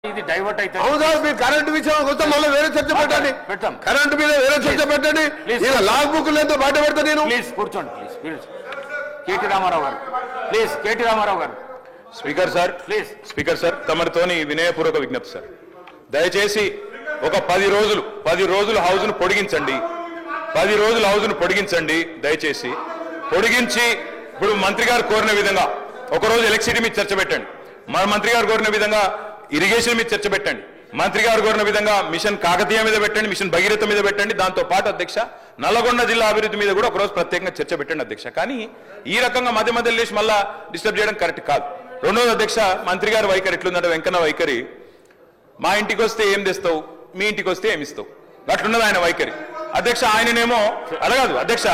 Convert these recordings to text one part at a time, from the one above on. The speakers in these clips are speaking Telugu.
ఇది డైవర్ట్ అయితే అవునా మీరు కరెంట్ విషయం కొంచెం మళ్ళీ వేరే చర్చ పెట్టండి కరెంట్ మీద వేరే చర్చ పెట్టండి లాగ్ బుక్ లేదో బయట పెడతా నేను ప్లీజ్ కూర్చోండి ప్లీజ్ కేటీ రామారావు గారు ప్లీజ్ కేటీ రామారావు గారు speaker sir please speaker sir తమరితోని వినయపూర్వక విజ్ఞప్తి సార్ దయచేసి ఒక 10 రోజులు హౌస్ ను పొడిగించండి 10 రోజులు హౌస్ ను పొడిగించండి దయచేసి పొడిగించి ఇప్పుడు మంత్రి గారు కోరిన విధంగా ఒకరోజు ఎలక్ట్రిసిటీ మీద చర్చ పెట్టండి మన మంత్రి గారు కోరిన విధంగా ఇరిగేషన్ మీద చర్చ పెట్టండి మంత్రి గారు కోరిన విధంగా మిషన్ కాకతీయ మీద పెట్టండి మిషన్ భగీరథ మీద పెట్టండి దాంతో పాటు అధ్యక్ష నల్లగొండ జిల్లా అభివృద్ధి మీద కూడా ఒకరోజు ప్రత్యేకంగా చర్చ పెట్టండి అధ్యక్ష కానీ ఈ రకంగా మధ్య లేచి మళ్ళా డిస్టర్బ్ చేయడం కరెక్ట్ కాదు రెండోది అధ్యక్ష మంత్రి గారి వైఖరి ఎట్లుందంటే వెంకన్న వైఖరి మా ఇంటికి వస్తే ఏం తెస్తావు మీ ఇంటికి వస్తే ఏమి ఇస్తావు అట్లున్నది ఆయన వైఖరి అధ్యక్ష ఆయననేమో అడగదు అధ్యక్ష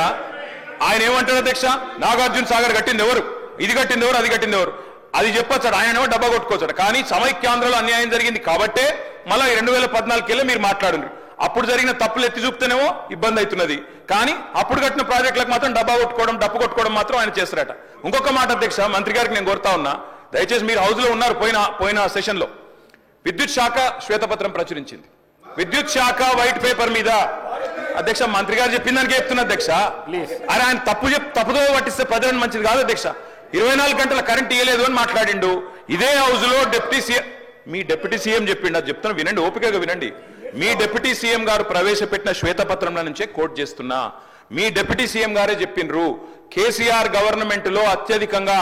ఆయన ఏమంటారు అధ్యక్ష నాగార్జున సాగర్ కట్టింది ఎవరు ఇది కట్టింది ఎవరు అది కట్టింది ఎవరు అది చెప్పొచ్చాడు ఆయనేమో డబ్బా కొట్టుకోవచ్చాడు కానీ సమైక్యాంధ్రలో అన్యాయం జరిగింది కాబట్టే మళ్ళీ 2014 మీరు మాట్లాడండి అప్పుడు జరిగిన తప్పులు ఎత్తి చూపుతేనేమో ఇబ్బంది అవుతున్నది కానీ అప్పుడు కట్టిన ప్రాజెక్టులకు మాత్రం డబ్బా కొట్టుకోవడం డప్పు కొట్టుకోవడం మాత్రం ఆయన చేస్తారట ఇంకొక మాట అధ్యక్ష మంత్రి గారికి నేను కోరుతా ఉన్నా దయచేసి మీరు హౌస్ లో ఉన్నారు పోయిన సెషన్ లో విద్యుత్ శాఖ శ్వేతపత్రం ప్రచురించింది విద్యుత్ శాఖ వైట్ పేపర్ మీద అధ్యక్ష మంత్రి గారు చెప్పిన దానికి చెప్తున్నా అధ్యక్ష అరే ఆయన తప్పుదో పట్టిస్తే ప్రజలను మంచిది కాదు అధ్యక్ష 24 గంటల కరెంట్ ఇవ్వలేదు అని మాట్లాడిండు ఇదే హౌస్ లో మీ డిప్యూటీ సీఎం చెప్పిండు అది చెప్తున్నా వినండి ఓపికగా వినండి మీ డిప్యూటీ సీఎం గారు ప్రవేశపెట్టిన శ్వేతపత్రంలో నుంచే కోట్ చేస్తున్నా మీ డిప్యూటీ సీఎం గారే చెప్పిండ్రు కేసీఆర్ గవర్నమెంట్ లో అత్యధికంగా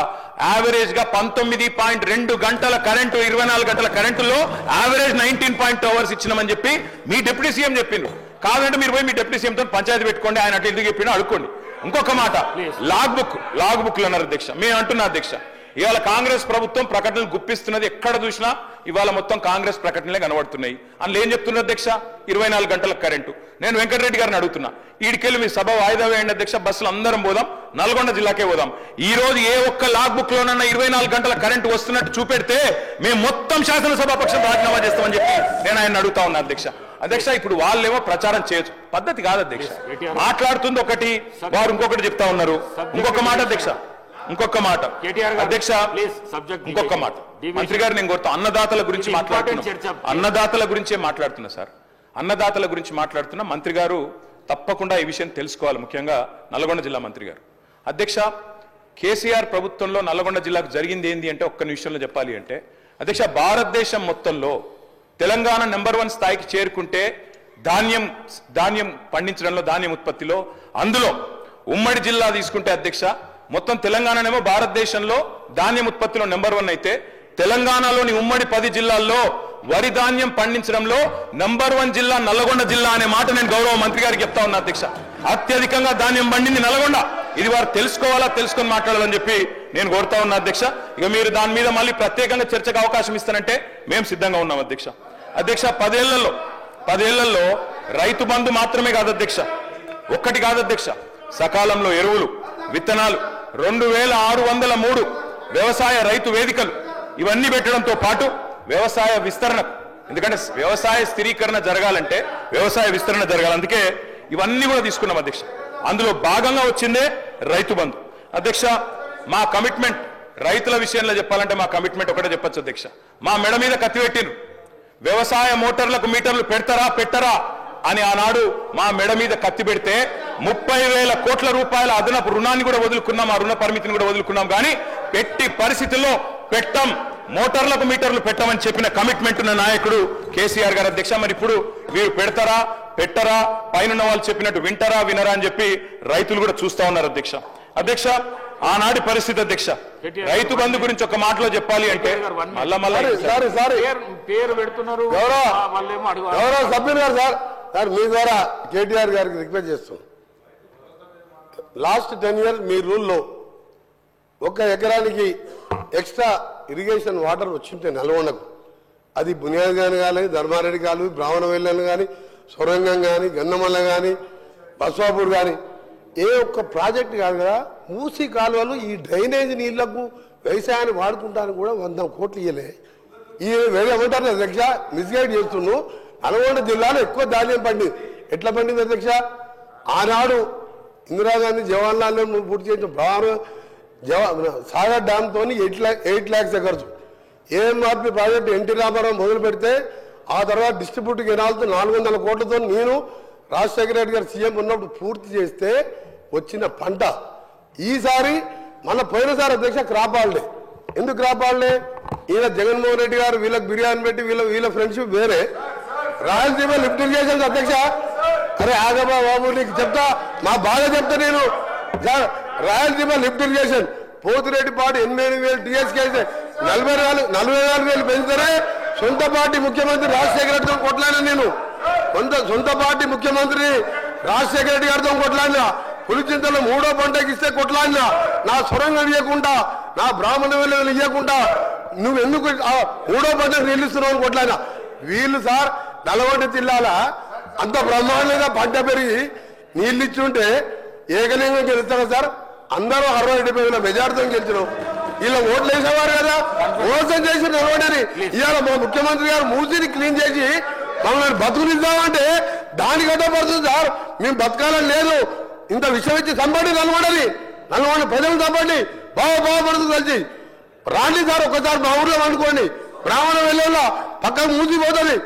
యావరేజ్ గా 19.2 గంటల కరెంటు 24 గంటల కరెంటులో యావరేజ్ 19.2 అవర్స్ ఇచ్చినామని చెప్పి మీ డిప్యూటీ సీఎం చెప్పిండ్రు కాదంటే మీరు పోయి మీ డిప్యూటీ సీఎం తో పంచాయతీ పెట్టుకోండి ఆయన అట్లా ఎందుకు చెప్పినా అడుక్కోండి ఇంకొక మాట లాగ్ బుక్లు అన్నారు అధ్యక్ష మేము అంటున్నా అధ్యక్ష ఇవాళ కాంగ్రెస్ ప్రభుత్వం ప్రకటనలు గుప్పిస్తున్నది ఎక్కడ చూసినా ఇవాళ మొత్తం కాంగ్రెస్ ప్రకటనలే కనబడుతున్నాయి అందులో ఏం చెప్తున్నారు అధ్యక్ష 24 గంటల కరెంటు నేను వెంకటరెడ్డి గారిని అడుగుతున్నా ఈడికెళ్ళి మీ సభ వాయిదా వేయండి అధ్యక్ష బస్సులు అందరం పోదాం నల్గొండ జిల్లాకే పోదాం ఈ రోజు ఏ ఒక్క లాగ్ బుక్ లోనన్నా 24 గంటల కరెంటు వస్తున్నట్టు చూపెడితే మేము మొత్తం శాసనసభాపక్షం రాజీనామా చేస్తామని చెప్పి నేను ఆయన అడుగుతా ఉన్నా అధ్యక్ష ఇప్పుడు వాళ్ళేమో ప్రచారం చేయొచ్చు పద్ధతి కాదు అధ్యక్ష మాట్లాడుతుంది ఒకటి వారు ఇంకొకటి చెప్తా ఉన్నారు ఇంకొక మాట అధ్యక్ష అధ్యక్ష ఇంకొక మాట మంత్రి గారు నేను కోరుతా అన్నదాతల గురించి మాట్లాడుతున్నా సార్ అన్నదాతల గురించి మాట్లాడుతున్నా మంత్రి గారు తప్పకుండా ఈ విషయం తెలుసుకోవాలి ముఖ్యంగా నల్గొండ జిల్లా మంత్రి గారు అధ్యక్ష కేసీఆర్ ప్రభుత్వంలో నల్గొండ జిల్లాకు జరిగింది ఏంది అంటే ఒక్క నిమిషంలో చెప్పాలి అంటే అధ్యక్ష భారతదేశం మొత్తంలో తెలంగాణ నెంబర్ 1 స్థాయికి చేరుకుంటే ధాన్యం పండించడంలో ధాన్యం ఉత్పత్తిలో అందులో ఉమ్మడి జిల్లా తీసుకుంటే అధ్యక్ష మొత్తం తెలంగాణనేమో భారతదేశంలో ధాన్యం ఉత్పత్తిలో నెంబర్ 1 అయితే తెలంగాణలోని ఉమ్మడి 10 జిల్లాల్లో వరి ధాన్యం పండించడంలో నెంబర్ 1 జిల్లా నల్లగొండ జిల్లా అనే మాట నేను గౌరవ మంత్రి గారికి చెప్తా ఉన్నా అధ్యక్ష అత్యధికంగా ధాన్యం పండింది నల్గొండ ఇది వారు తెలుసుకొని మాట్లాడాలని చెప్పి నేను కోరుతా ఉన్నా అధ్యక్ష ఇక మీరు దాని మీద మళ్ళీ ప్రత్యేకంగా చర్చకు అవకాశం ఇస్తానంటే మేము సిద్ధంగా ఉన్నాం అధ్యక్ష 10 ఏళ్లలో రైతు బంధు మాత్రమే కాదు అధ్యక్ష ఒక్కటి కాదు అధ్యక్ష సకాలంలో ఎరువులు విత్తనాలు 2603 వ్యవసాయ రైతు వేదికలు ఇవన్నీ పెట్టడంతో పాటు వ్యవసాయ విస్తరణ ఎందుకంటే వ్యవసాయ స్థిరీకరణ జరగాలంటే వ్యవసాయ విస్తరణ జరగాలి అందుకే ఇవన్నీ కూడా తీసుకున్నాం అధ్యక్ష అందులో భాగంగా వచ్చిందే రైతు బంధు అధ్యక్ష మా కమిట్మెంట్ రైతుల విషయంలో చెప్పాలంటే మా కమిట్మెంట్ ఒకటే చెప్పొచ్చు అధ్యక్ష మా మెడ మీద కత్తి పెట్టిండ్రు వ్యవసాయ మోటార్లకు మీటర్లు పెట్టరా అని ఆనాడు మా మెడ మీద కత్తి పెడితే 30,000 కోట్ల రూపాయల అదనపు రుణాన్ని కూడా వదులుకున్నాం ఆ రుణ పరిమితిని కూడా వదులుకున్నాం కానీ పెట్టి పరిస్థితుల్లో మోటార్లకు మీటర్లు పెట్టమని చెప్పిన కమిట్మెంట్ ఉన్న నాయకుడు కేసీఆర్ గారు అధ్యక్ష మరి ఇప్పుడు వీరు పెట్టరా పైన వాళ్ళు చెప్పినట్టు వినరా అని చెప్పి రైతులు కూడా చూస్తా ఉన్నారు అధ్యక్ష ఆనాటి పరిస్థితి అధ్యక్ష రైతు బంధు గురించి ఒక మాటలో చెప్పాలి అంటే పేరు పెడుతున్నారు గౌరవ సభ్యులు గారు సార్ మీ ద్వారా కేటీఆర్ గారికి రిక్వెస్ట్ చేస్తాం లాస్ట్ 10 years మీ రూల్లో 1 ఎకరానికి ఎక్స్ట్రా ఇరిగేషన్ వాటర్ వచ్చింటే నల్గొండకు అది బునియాద్ కానీ ధర్మారెడ్డి కాలు బ్రాహ్మణవెల్లని కానీ సొరంగం కానీ గన్నమల్ల కానీ బస్వాపూర్ కానీ ఏ ఒక్క ప్రాజెక్ట్ కాదు కదా మూసి కాలువలు ఈ డ్రైనేజ్ నీళ్లకు వ్యవసాయాన్ని వాడుకుంటానికి కూడా 100 కోట్లు ఇవ్వలే ఈ ఏమంటారు అధ్యక్ష మిస్గైడ్ చేస్తున్నావు నల్గొండ జిల్లాలో ఎక్కువ ధాన్యం పండింది ఎట్లా పండింది అధ్యక్ష ఆనాడు ఇందిరాగాంధీ జవహర్లాల్ నెహ్రూ పూర్తి చేసిన సాగర్ డ్యామ్ తోని 8 lakhs acres AMRP project NT Rama Rao మొదలు పెడితే ఆ తర్వాత డిస్ట్రిబ్యూట్ కెనాల్తో 400 కోట్లతో నేను రాజశేఖర రెడ్డి గారు సీఎం ఉన్నప్పుడు పూర్తి చేస్తే వచ్చిన పంట ఈసారి మన పోయినసారి అధ్యక్ష క్రాప్ హాలిడే. ఎందుకు క్రాప్ హాలిడే? ఈయన జగన్మోహన్ రెడ్డి గారు వీళ్ళకి బిర్యానీ పెట్టి వీళ్ళ ఫ్రెండ్షిప్ వేరే. రాయలసీమ లిఫ్ట్ ఇరిగేషన్ అధ్యక్ష, అరే ఆగమా బాబు నీకు చెప్తా, మా బాగా చెప్తా నేను. రాయలసీమ లిఫ్ట్ ఇరిగేషన్ పోతిరెడ్డి పాటు 88,000 టీఎస్కే 44,000 పెంచితే సొంత పార్టీ ముఖ్యమంత్రి రాజశేఖర రెడ్డితో కొట్లాడినా నేను. సొంత పార్టీ ముఖ్యమంత్రి రాజశేఖర రెడ్డి గారితో కొట్లాడినా. పులిచింతలో 3వ పంటకి ఇస్తే కొట్లాడినా. నా సొరంగం ఇవ్వకుండా, నా బ్రాహ్మణ వెల్లువలు ఇవ్వకుండా నువ్వు ఎందుకు 3వ పంటకు నిలుస్తున్నావు అని కొట్లాడినా. వీళ్ళు సార్ నల్గొండ జిల్లాల అంత బ్రహ్మాండంగా పంట పెరిగి నీళ్ళు ఇచ్చుంటే ఏకలింగం గెలుస్తారా సార్? అందరూ 60-70 మెజార్టీతో గెలిచినాం. ఇలా ఓట్లు వేసేవారు కదా, మోసం చేసి నల్గొండని. ఇవాళ మా ముఖ్యమంత్రి గారు మూసిని క్లీన్ చేసి మమ్మల్ని బతుకునిద్దామంటే దానికి అడ్డపడుతుంది సార్. మేము బతకాలని లేదు, ఇంత విషయం ఇచ్చి చంపండి నల్గొండ ప్రజలు చంపండి, బాగుపడుతుంది కలిసి రాండి సార్. ఒక్కసారి మా ఊర్లో అనుకోండి, బ్రాహ్మణ వెళ్ళేలా పక్కకు మూసిపోతుంది.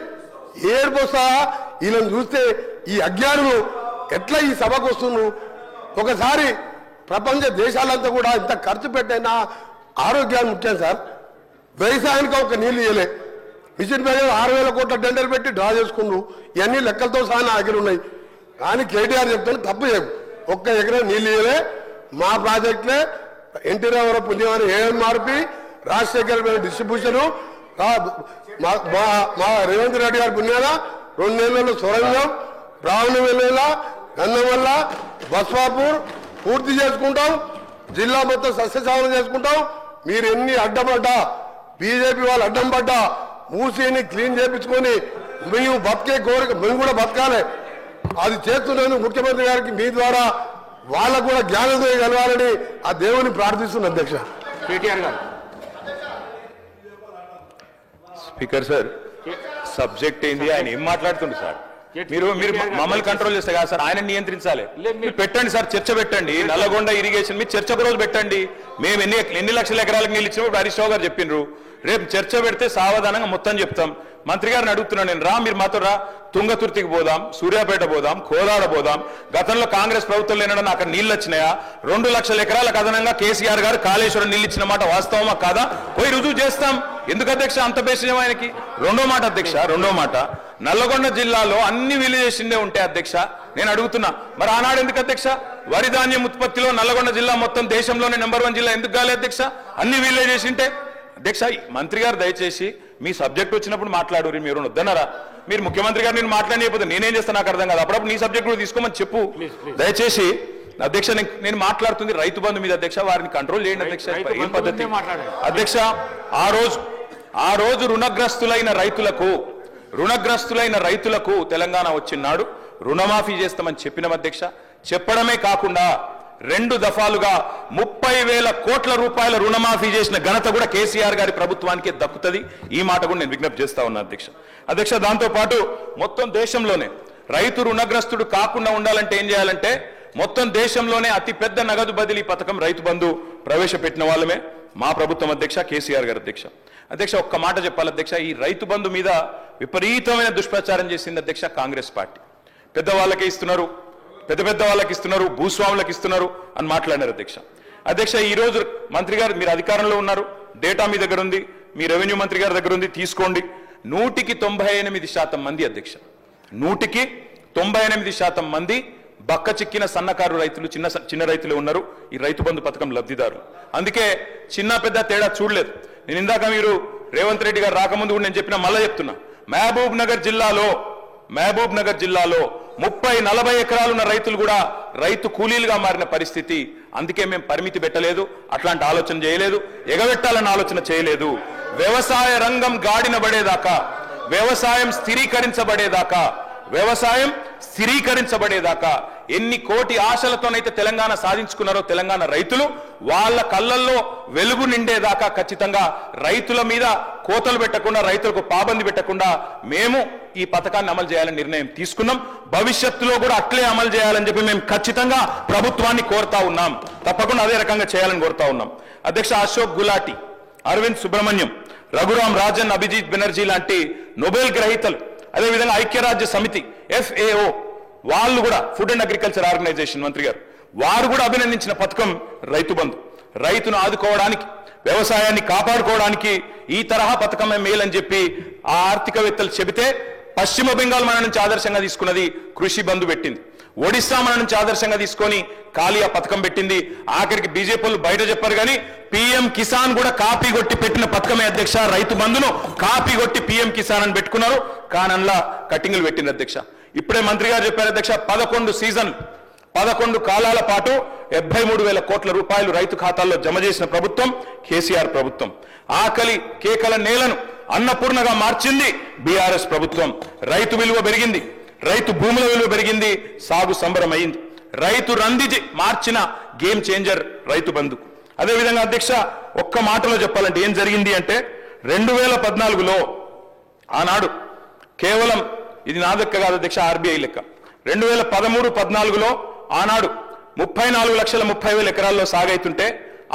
ఏడుపోస్తా వీళ్ళని చూస్తే ఈ అజ్ఞానులు ఎట్లా ఈ సభకు వస్తున్నారు. ఒకసారి ప్రపంచ దేశాలంతా కూడా ఇంత ఖర్చు పెట్టైనా ఆరోగ్యాన్ని ముఖ్యం సార్. వ్యవసాయానికి ఒక నీళ్ళు ఇవ్వలే, మిషన్ పేరు 6,000 కోట్ల టెండర్ పెట్టి డ్రా చేసుకున్నావు. ఇవన్నీ లెక్కలతో సహా నా దగ్గర ఉన్నాయి. కానీ కేటీఆర్ చెప్తాను తప్పు చేయకు, ఒక్క ఎకరం నీళ్ళు ఇవ్వలే. మా ప్రాజెక్టులే ఎన్టీ రామారావు పుణ్యవారి ఏఎంఆర్పి రాజశేఖర డిస్ట్రిబ్యూషను మా రేవంత్ రెడ్డి గారి పుణ్యాల 2 నెలల్లో సొరంగం బ్రాహ్మణ వెల్లుల గంధమల్ల బస్వాపూర్ పూర్తి చేసుకుంటాం. జిల్లా మొత్తం సస్యశామం చేసుకుంటాం. మీరు ఎన్ని అడ్డపడ్డా, బీజేపీ వాళ్ళు అడ్డం పడ్డా మూసీని క్లీన్ చేయించుకొని మేము బతికే కోరిక, మేము కూడా బతకాలి. అది చేస్తున్నందుకు ముఖ్యమంత్రి గారికి మీ ద్వారా వాళ్ళకు కూడా జ్ఞానోదయం కలవాలని ఆ దేవుని ప్రార్థిస్తున్న అధ్యక్ష. కేటీఆర్ గారు. స్పీకర్ సార్, సబ్జెక్ట్ ఏంది, ఆయన ఏం మాట్లాడుతుంది సార్? మీరు మమ్మల్ని కంట్రోల్ చేస్తే కదా సార్, ఆయన నియంత్రించాలి. మీరు పెట్టండి సార్, చర్చ పెట్టండి. నల్లగొండ ఇరిగేషన్ మీరు చర్చ ఒక రోజు పెట్టండి. మేము ఎన్ని లక్షల ఎకరాలకు నీళ్ళు ఇచ్చినప్పుడు హరీష్ రావు గారు చెప్పిండ్రు. రేపు చర్చ పెడితే సావధానంగా మొత్తం చెప్తాం. మంత్రి గారిని అడుగుతున్నాను నేను, మీరు మాతో తుంగతుర్తికి పోదాం, సూర్యాపేట పోదాం, కోదాడ పోదాం. గతంలో కాంగ్రెస్ ప్రభుత్వం లేనడం అక్కడ నీళ్ళు వచ్చినాయా? 2 లక్షల ఎకరాలకు అదనంగా కేసీఆర్ గారు కాళేశ్వరం నీళ్ళు ఇచ్చిన మాట వాస్తవమా కాదా? పోయి రుజువు చేస్తాం. ఎందుకు అధ్యక్ష అంత బేసిజం ఆయనకి? రెండో మాట, నల్లగొండ జిల్లాలో అన్ని విలేజెస్ ఉంటే అధ్యక్ష నేను అడుగుతున్నా, మరి ఆనాడు ఎందుకు అధ్యక్ష వరి ధాన్యం ఉత్పత్తిలో నల్లగొండ జిల్లా మొత్తం దేశంలోనే నెంబర్ 1 జిల్లా ఎందుకు కాలే అధ్యక్ష? అన్ని విలేజెస్ ఉంటే అధ్యక్ష. మంత్రి గారు దయచేసి మీ సబ్జెక్ట్ వచ్చినప్పుడు మాట్లాడు. మీరు వద్దన్నారా? మీరు ముఖ్యమంత్రి గారు నేను మాట్లాడలేకపోతే నేనేం చేస్తాను నాకు అర్థం కాదు. అప్పుడప్పుడు నీ సబ్జెక్ట్ కూడా తీసుకోమని చెప్పు దయచేసి. అధ్యక్ష నేను మాట్లాడుతుంది రైతు బంధు మీద అధ్యక్ష, వారిని కంట్రోల్ చేయండి అధ్యక్ష. ఏం పద్ధతి అధ్యక్ష? ఆ రోజు రుణగ్రస్తులైన రైతులకు తెలంగాణ వచ్చినాడు రుణమాఫీ చేస్తామని చెప్పిన అధ్యక్ష. చెప్పడమే కాకుండా 2 దఫాలుగా 30,000 కోట్ల రూపాయల రుణమాఫీ చేసిన ఘనత కూడా కేసీఆర్ గారి ప్రభుత్వానికి దక్కుతుంది. ఈ మాట కూడా నేను విజ్ఞప్తి చేస్తా ఉన్నా అధ్యక్ష. దాంతో పాటు మొత్తం దేశంలోనే రైతు రుణగ్రస్తుడు కాకుండా ఉండాలంటే ఏం చేయాలంటే, మొత్తం దేశంలోనే అతి పెద్ద నగదు బదిలీ పథకం రైతు బంధు ప్రవేశపెట్టిన వాళ్ళమే మా ప్రభుత్వం అధ్యక్ష, కేసీఆర్ గారు అధ్యక్ష. ఒక్క మాట చెప్పాలి అధ్యక్ష, ఈ రైతు బంధు మీద విపరీతమైన దుష్ప్రచారం చేసింది అధ్యక్ష కాంగ్రెస్ పార్టీ. పెద్ద వాళ్ళకి ఇస్తున్నారు, భూస్వాములకు ఇస్తున్నారు అని మాట్లాడినారు అధ్యక్ష. ఈ రోజు మంత్రి గారు మీరు అధికారంలో ఉన్నారు, డేటా మీ దగ్గర ఉంది, మీ రెవెన్యూ మంత్రి గారి దగ్గర ఉంది, తీసుకోండి. 198% మంది అధ్యక్ష, 198% మంది బక్క చిక్కిన సన్నకారు రైతులు, చిన్న రైతులు ఉన్నారు ఈ రైతు బంధు పథకం లబ్ధిదారు. అందుకే చిన్న పెద్ద తేడా చూడలేదు. నేను ఇందాక మీరు రేవంత్ రెడ్డి గారు రాకముందు కూడా నేను చెప్పిన, మళ్ళా చెప్తున్నా, మహబూబ్ నగర్ జిల్లాలో 30-40 ఎకరాలున్న రైతులు కూడా రైతు కూలీలుగా మారిన పరిస్థితి. అందుకే మేము పరిమితి పెట్టలేదు, అట్లాంటి ఆలోచన చేయలేదు, ఎగబెట్టాలన్న ఆలోచన చేయలేదు. వ్యవసాయ రంగం గాడిన పడేదాకా, వ్యవసాయం స్థిరీకరించబడేదాకా ఎన్ని కోటి ఆశలతోనైతే తెలంగాణ సాధించుకున్నారో తెలంగాణ రైతులు, వాళ్ళ కళ్ళల్లో వెలుగు నిండేదాకా ఖచ్చితంగా రైతుల మీద కోతలు పెట్టకుండా, రైతులకు పాబంది పెట్టకుండా మేము ఈ పథకాన్ని అమలు చేయాలని నిర్ణయం తీసుకున్నాం. భవిష్యత్తులో కూడా అట్లే అమలు చేయాలని చెప్పి మేము ఖచ్చితంగా ప్రభుత్వాన్ని కోరుతా ఉన్నాం. తప్పకుండా అదే రకంగా చేయాలని కోరుతా ఉన్నాం అధ్యక్ష. అశోక్ గులాటి, అరవింద్ సుబ్రహ్మణ్యం రఘురామ్ రాజన్, అభిజిత్ బెనర్జీ లాంటి నోబెల్ గ్రహీతలు, అదేవిధంగా ఐక్యరాజ్య సమితి FAO వాళ్ళు కూడా, ఫుడ్ అండ్ అగ్రికల్చర్ ఆర్గనైజేషన్ మంత్రి గారు, వారు కూడా అభినందించిన పథకం రైతు బంధు. రైతును ఆదుకోవడానికి, వ్యవసాయాన్ని కాపాడుకోవడానికి ఈ తరహా పథకమే మేలని చెప్పి ఆ ఆర్థికవేత్తలు చెబితే, పశ్చిమ బెంగాల్ మన నుంచి ఆదర్శంగా తీసుకున్నది కృషి బంధు పెట్టింది. ఒడిశా మన నుంచి ఆదర్శంగా తీసుకొని కాలియా పథకం పెట్టింది. ఆఖరికి బీజేపీలు బయట చెప్పారు కానీ PM కిసాన్ కూడా కాపీ కొట్టి పెట్టిన పథకమే అధ్యక్ష. రైతు బంధును కాపీ కొట్టి PM కిసాన్ అని పెట్టుకున్నారు, కానన్లా కట్టింగ్లు పెట్టింది అధ్యక్ష. ఇప్పుడే మంత్రి గారు చెప్పారు అధ్యక్ష, 11 సీజన్లు 11 కాలాల పాటు 73,000 కోట్ల రూపాయలు రైతు ఖాతాల్లో జమ చేసిన ప్రభుత్వం కేసీఆర్ ప్రభుత్వం. ఆకలి కేకల నేలను అన్నపూర్ణగా మార్చింది బీఆర్ఎస్ ప్రభుత్వం. రైతు విలువ పెరిగింది, రైతు భూముల విలువ పెరిగింది, సాగు సంబరమైంది. రైతు రంది మార్చిన గేమ్ చేంజర్ రైతు బంధు. అదేవిధంగా అధ్యక్ష, ఒక్క మాటలో చెప్పాలంటే ఏం జరిగింది అంటే, 2014లో ఆనాడు కేవలం, ఇది నా లెక్క కాదు అధ్యక్ష, RBI లెక్క, 2013-14లో ఆనాడు 34,30,000 ఎకరాల్లో సాగైతుంటే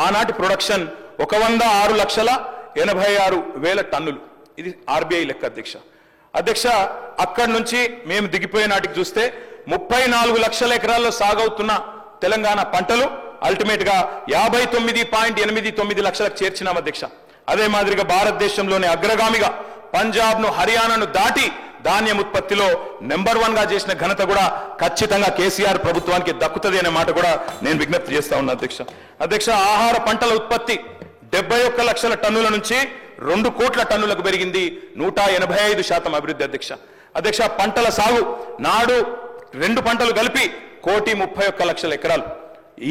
ఆనాటి ప్రొడక్షన్ 106,86,000 టన్నులు. ఇది RBI లెక్క అధ్యక్ష. అధ్యక్ష, అక్కడి నుంచి మేము దిగిపోయే నాటికి చూస్తే 34 లక్షల ఎకరాల్లో సాగవుతున్న తెలంగాణ పంటలు అల్టిమేట్ గా 59.89 లక్షలకు చేర్చినాం అధ్యక్ష. అదే మాదిరిగా భారతదేశంలోనే అగ్రగామిగా పంజాబ్ ను, హర్యానాను దాటి ధాన్యం ఉత్పత్తిలో నెంబర్ 1 గా చేసిన ఘనత కూడా ఖచ్చితంగా కేసీఆర్ ప్రభుత్వానికి దక్కుతుంది అనే మాట కూడా నేను విజ్ఞప్తి చేస్తా ఉన్నా అధ్యక్ష. అధ్యక్ష, ఆహార పంటల ఉత్పత్తి 71 లక్షల టన్నుల నుంచి 2 కోట్ల టన్నులకు పెరిగింది, 185% అభివృద్ధి అధ్యక్ష. అధ్యక్ష, పంటల సాగు నాడు 2 పంటలు కలిపి 1,31,00,000 ఎకరాలు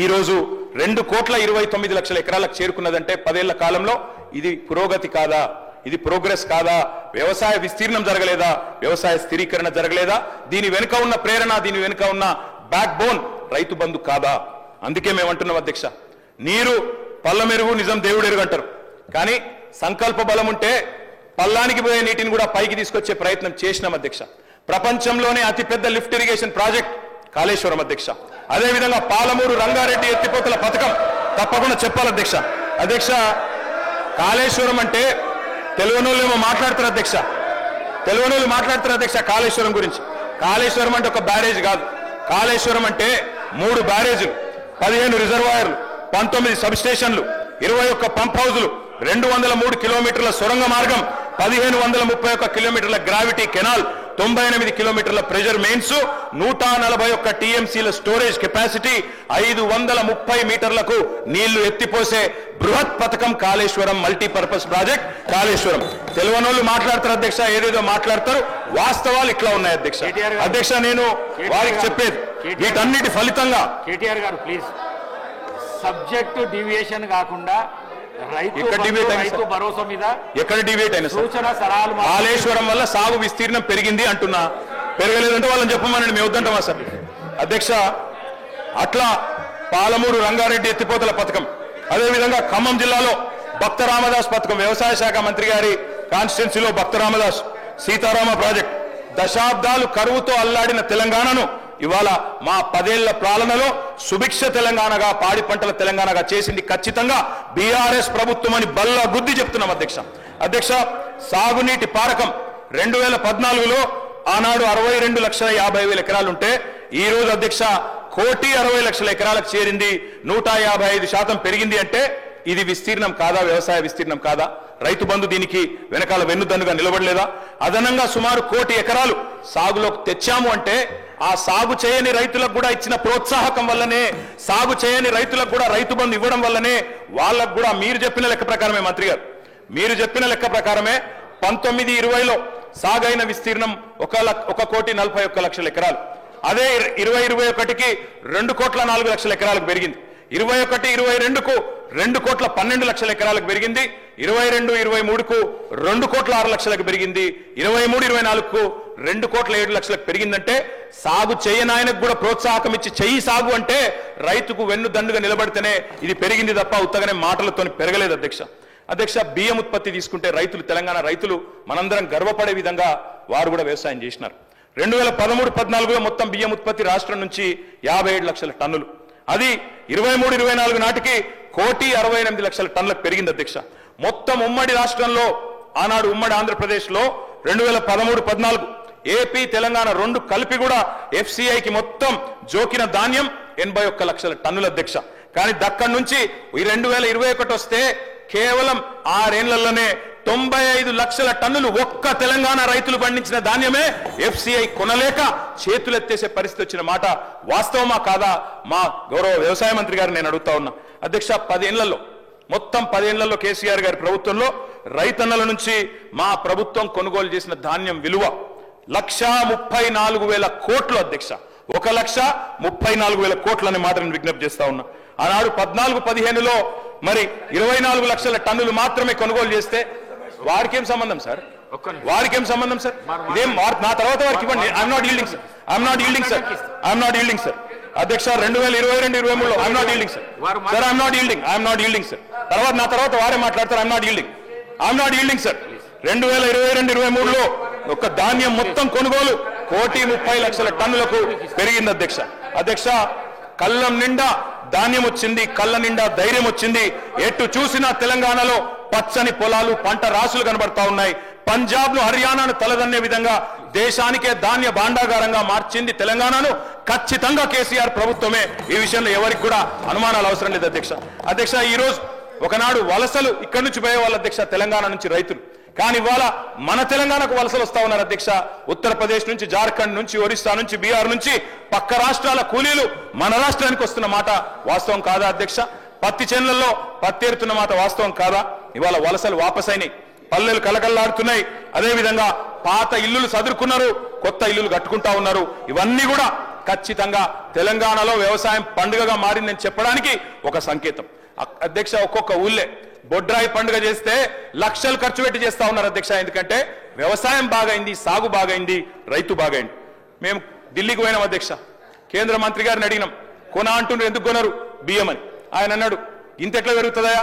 ఈ రోజు 2,29,00,000 ఎకరాలకు చేరుకున్నదంటే 10 ఏళ్ల కాలంలో ఇది పురోగతి కాదా? ఇది ప్రోగ్రెస్ కాదా? వ్యవసాయ విస్తీర్ణం జరగలేదా? వ్యవసాయ స్థిరీకరణ జరగలేదా? దీని వెనుక ఉన్న ప్రేరణ, దీని వెనుక ఉన్న బ్యాక్ బోన్ రైతు బంధు కాదా? అందుకే మేము అంటున్నాం అధ్యక్ష, నీరు పల్ల మెరుగు నిజం దేవుడు ఎరుగంటారు, కానీ సంకల్ప బలం ఉంటే పల్లానికి పోయే నీటిని కూడా పైకి తీసుకొచ్చే ప్రయత్నం చేసినాం అధ్యక్ష. ప్రపంచంలోనే అతిపెద్ద లిఫ్ట్ ఇరిగేషన్ ప్రాజెక్ట్ కాళేశ్వరం అధ్యక్ష. అదేవిధంగా పాలమూరు రంగారెడ్డి ఎత్తిపోతల పథకం తప్పకుండా చెప్పాలి అధ్యక్ష. అధ్యక్ష, కాళేశ్వరం అంటే తెలుగునోళ్ళు ఏమో మాట్లాడతారు అధ్యక్ష, తెలుగునోళ్ళు మాట్లాడతారు అధ్యక్ష కాళేశ్వరం గురించి. కాళేశ్వరం అంటే ఒక బ్యారేజ్ కాదు, కాళేశ్వరం అంటే 3 బ్యారేజీలు, 15 రిజర్వాయర్లు, 19 సబ్ స్టేషన్లు, 21 పంప్ హౌజులు, 203 కిలోమీటర్ల సొరంగ మార్గం, 1531 కిలోమీటర్ల గ్రావిటీ కెనాల్, 98 కిలోమీటర్ల ప్రెజర్ మెయిన్స్, 141 TMCల స్టోరేజ్ కెపాసిటీ, 530 మీటర్లకు నీళ్లు ఎత్తిపోసే బృహత్ పథకం కాళేశ్వరం మల్టీపర్పస్ ప్రాజెక్ట్ కాళేశ్వరం. తెలుగునోళ్ళు మాట్లాడతారు అధ్యక్ష, ఏదేదో మాట్లాడతారు, వాస్తవాలు ఇట్లా ఉన్నాయి అధ్యక్ష. అధ్యక్ష, నేను వారికి చెప్పేది వీటన్నిటి ఫలితంగా కేటీఆర్ గారు ప్లీజ్, సబ్జెక్టు డివియేషన్ కాకుండా రైతు భరోసా మీద ఎక్కడ డిబేట్ అయినా సూచన సలహాలు. కాళేశ్వరం వల్ల సాగు విస్తీర్ణం పెరిగింది అంటున్నా, పెరగలేదంటే వాళ్ళని చెప్పమని మేము వద్దంటామా సార్? అధ్యక్ష, అట్లా పాలమూరు రంగారెడ్డి ఎత్తిపోతల పథకం, అదేవిధంగా ఖమ్మం జిల్లాలో భక్త రామదాస్ పథకం, వ్యవసాయ శాఖ మంత్రి గారి కాన్స్టిట్యున్సీలో భక్త రామదాస్ సీతారామ ప్రాజెక్ట్, దశాబ్దాలు కరువుతో అల్లాడిన తెలంగాణను ఇవాళ మా 10 ఏళ్ల పాలనలో సుభిక్ష తెలంగాణగా, పాడి పంటల తెలంగాణగా చేసింది ఖచ్చితంగా బీఆర్ఎస్ ప్రభుత్వం అని బల్ల గుద్ది చెప్తున్నాం అధ్యక్ష. అధ్యక్ష, సాగునీటి పారకం 2014లో ఆనాడు 62,50,000 ఎకరాలు ఉంటే ఈ రోజు అధ్యక్ష 1,60,00,000 ఎకరాలకు చేరింది, 155% పెరిగింది. అంటే ఇది విస్తీర్ణం కాదా? వ్యవసాయ విస్తీర్ణం కాదా? రైతు బంధు దీనికి వెనకాల వెన్నుదన్నుగా నిలబడలేదా? అదనంగా సుమారు 1,00,00,000 ఎకరాలు సాగులోకి తెచ్చాము అంటే ఆ సాగు చేయని రైతులకు కూడా ఇచ్చిన ప్రోత్సాహకం వల్లనే, సాగు చేయని రైతులకు కూడా రైతు బంధు ఇవ్వడం వల్లనే వాళ్ళకు కూడా మీరు చెప్పిన లెక్క ప్రకారమే మంత్రి గారు, మీరు చెప్పిన లెక్క ప్రకారమే 19-20లో సాగైన విస్తీర్ణం 1,41,41,00,000 ఎకరాలు. అదే 20-21కి 2,04,00,000 ఎకరాలకు పెరిగింది. 21-22కు 2,12,00,000 ఎకరాలకు పెరిగింది. 22-23కు 2,06,00,000 పెరిగింది. 23-24కు 2,07,00,000 పెరిగిందంటే సాగు చేయని ఆయనకు కూడా ప్రోత్సాహకం ఇచ్చి చెయ్యి సాగు అంటే రైతుకు వెన్ను దండుగా నిలబడితేనే ఇది పెరిగింది తప్ప ఉత్తగానే మాటలతో పెరగలేదు అధ్యక్ష. అధ్యక్ష, బియ్యం ఉత్పత్తి తీసుకుంటే రైతులు, తెలంగాణ రైతులు మనందరం గర్వపడే విధంగా వారు కూడా వ్యవసాయం చేసినారు. 2013-14లో మొత్తం బియ్యం ఉత్పత్తి రాష్ట్రం నుంచి 57,00,000 టన్నులు, అది 23-24 నాటికి 1,68,00,000 టన్నులకు పెరిగింది అధ్యక్ష. మొత్తం ఉమ్మడి రాష్ట్రంలో ఆనాడు ఉమ్మడి ఆంధ్రప్రదేశ్లో 2013-14 ఏపీ తెలంగాణ రెండు కలిపి కూడా FCIకి మొత్తం జోకిన ధాన్యం 81 లక్షల టన్నుల అధ్యక్ష. కానీ దక్కడి నుంచి 2021 వస్తే కేవలం 6 ఏళ్లలోనే 95 లక్షల టన్నులు ఒక్క తెలంగాణ రైతులు పండించిన ధాన్యమే FCI కొనలేక చేతులెత్తేసే పరిస్థితి వచ్చిన మాట వాస్తవమా కాదా? మా గౌరవ వ్యవసాయ మంత్రి గారు నేను అడుగుతా ఉన్నా అధ్యక్ష. 10 ఏళ్లలో మొత్తం 10 ఏళ్లలో కేసీఆర్ గారి ప్రభుత్వంలో రైతన్నల నుంచి మా ప్రభుత్వం కొనుగోలు చేసిన ధాన్యం విలువ 1,34,000 కోట్లు అధ్యక్ష. 1,34,000 కోట్లు అనే మాట నేను విజ్ఞప్తి చేస్తా ఉన్నా. ఆనాడు 14-15లో మరి 24 లక్షల టన్నులు మాత్రమే కొనుగోలు చేస్తే వారికేం సంబంధం సార్? వారికేం సంబంధం సార్? ఇదేం నా తర్వాత వారికి ఇవ్వండి. I'm not yielding sir. I'm not yielding sir. I'm not yielding sir. అధ్యక్ష 2022-23లో I'm not yielding sir. Sir I'm not yielding. I'm not yielding sir. నా తర్వాత వారే మాట్లాడతారు. I'm not yielding. I'm not yielding sir. 2022-23లో ఒక ధాన్యం మొత్తం కొనుగోలు 1,30,00,000 టన్నులకు పెరిగింది అధ్యక్ష. అధ్యక్ష కళ్ళం నిండా ధాన్యం వచ్చింది, కళ్ళ నిండా ధైర్యం వచ్చింది. ఎటు చూసినా తెలంగాణలో పచ్చని పొలాలు, పంట రాసులు కనబడతా ఉన్నాయి. పంజాబ్ను హర్యానాను తలదన్నే విధంగా దేశానికే ధాన్య భాండాగారంగా మార్చింది తెలంగాణను ఖచ్చితంగా కేసీఆర్ ప్రభుత్వమే. ఈ విషయంలో ఎవరికి కూడా అనుమానాలు అవసరం లేదు అధ్యక్ష. అధ్యక్ష ఈ రోజు ఒకనాడు వలసలు ఇక్కడి నుంచి పోయే వాళ్ళ అధ్యక్ష తెలంగాణ నుంచి రైతులు, కానీ ఇవాళ మన తెలంగాణకు వలసలు వస్తా ఉన్నారు అధ్యక్ష. ఉత్తరప్రదేశ్ నుంచి, జార్ఖండ్ నుంచి, ఒరిస్సా నుంచి, బీహార్ నుంచి పక్క రాష్ట్రాల కూలీలు మన రాష్ట్రానికి వస్తున్న మాట వాస్తవం కాదా అధ్యక్ష? పత్తి చేనులలో పత్తేరుతున్న మాట వాస్తవం కాదా? ఇవాళ వలసలు వాపసైనాయి, పల్లెలు కలకల్లాడుతున్నాయి. అదేవిధంగా పాత ఇల్లులు సదురుకున్నారు, కొత్త ఇల్లులు కట్టుకుంటా ఉన్నారు. ఇవన్నీ కూడా ఖచ్చితంగా తెలంగాణలో వ్యవసాయం పండుగగా మారిందని చెప్పడానికి ఒక సంకేతం అధ్యక్ష. ఒక్కొక్క ఊళ్ళే బొడ్రాయి పండుగ చేస్తే లక్షలు ఖర్చు పెట్టి చేస్తా ఉన్నారు అధ్యక్ష. ఎందుకంటే వ్యవసాయం బాగైంది, సాగు బాగైంది, రైతు బాగైంది. మేము ఢిల్లీకి పోయినాం అధ్యక్ష. కేంద్ర మంత్రి గారిని అడిగినాం, కొన అంటున్నారు, ఎందుకు కొనరు బియ్యం అని. ఆయన అన్నాడు, ఇంతెట్లా పెరుగుతుందా,